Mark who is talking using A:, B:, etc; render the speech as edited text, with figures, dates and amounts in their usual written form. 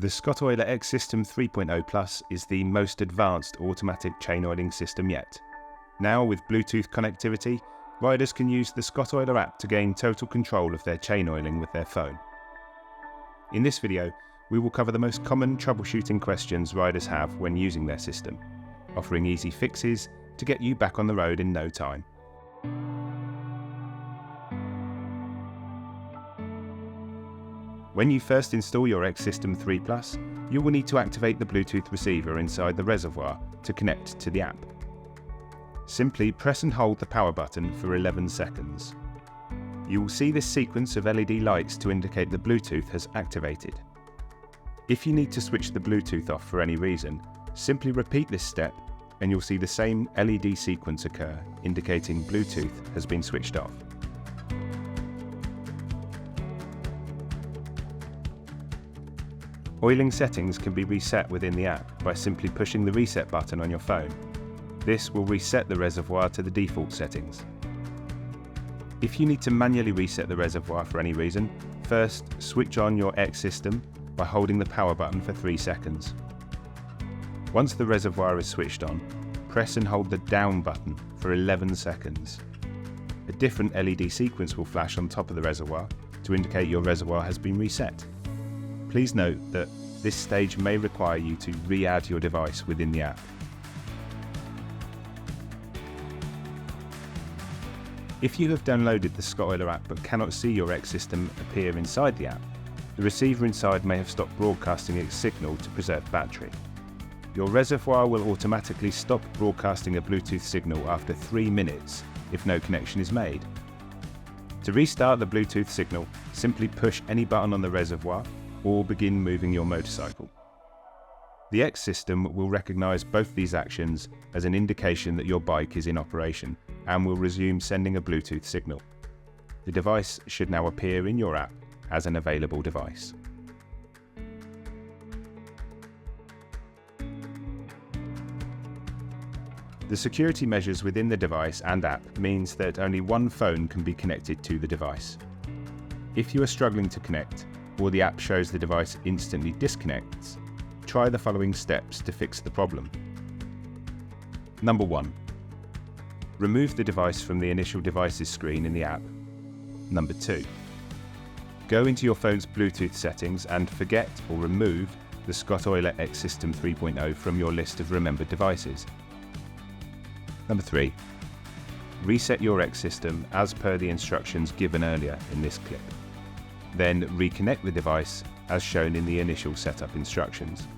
A: The Scott Oiler X System 3.0 Plus is the most advanced automatic chain oiling system yet. Now with Bluetooth connectivity, riders can use the Scott Oiler app to gain total control of their chain oiling with their phone. In this video, we will cover the most common troubleshooting questions riders have when using their system, offering easy fixes to get you back on the road in no time. When you first install your X System 3 Plus, you will need to activate the Bluetooth receiver inside the reservoir to connect to the app. Simply press and hold the power button for 11 seconds. You will see this sequence of LED lights to indicate the Bluetooth has activated. If you need to switch the Bluetooth off for any reason, simply repeat this step and you'll see the same LED sequence occur, indicating Bluetooth has been switched off. Oiling settings can be reset within the app by simply pushing the reset button on your phone. This will reset the reservoir to the default settings. If you need to manually reset the reservoir for any reason, first switch on your X System by holding the power button for 3 seconds. Once the reservoir is switched on, press and hold the down button for 11 seconds. A different LED sequence will flash on top of the reservoir to indicate your reservoir has been reset. Please note that this stage may require you to re-add your device within the app. If you have downloaded the Scott Oiler app but cannot see your X System appear inside the app, the receiver inside may have stopped broadcasting its signal to preserve battery. Your reservoir will automatically stop broadcasting a Bluetooth signal after 3 minutes if no connection is made. To restart the Bluetooth signal, simply push any button on the reservoir or begin moving your motorcycle. The X System will recognise both these actions as an indication that your bike is in operation and will resume sending a Bluetooth signal. The device should now appear in your app as an available device. The security measures within the device and app means that only one phone can be connected to the device. If you are struggling to connect, or the app shows the device instantly disconnects, try the following steps to fix the problem. Number 1. Remove the device from the initial devices screen in the app. Number 2. Go into your phone's Bluetooth settings and forget or remove the Scott Oiler X System 3.0 from your list of remembered devices. Number 3. Reset your X System as per the instructions given earlier in this clip. Then reconnect the device as shown in the initial setup instructions.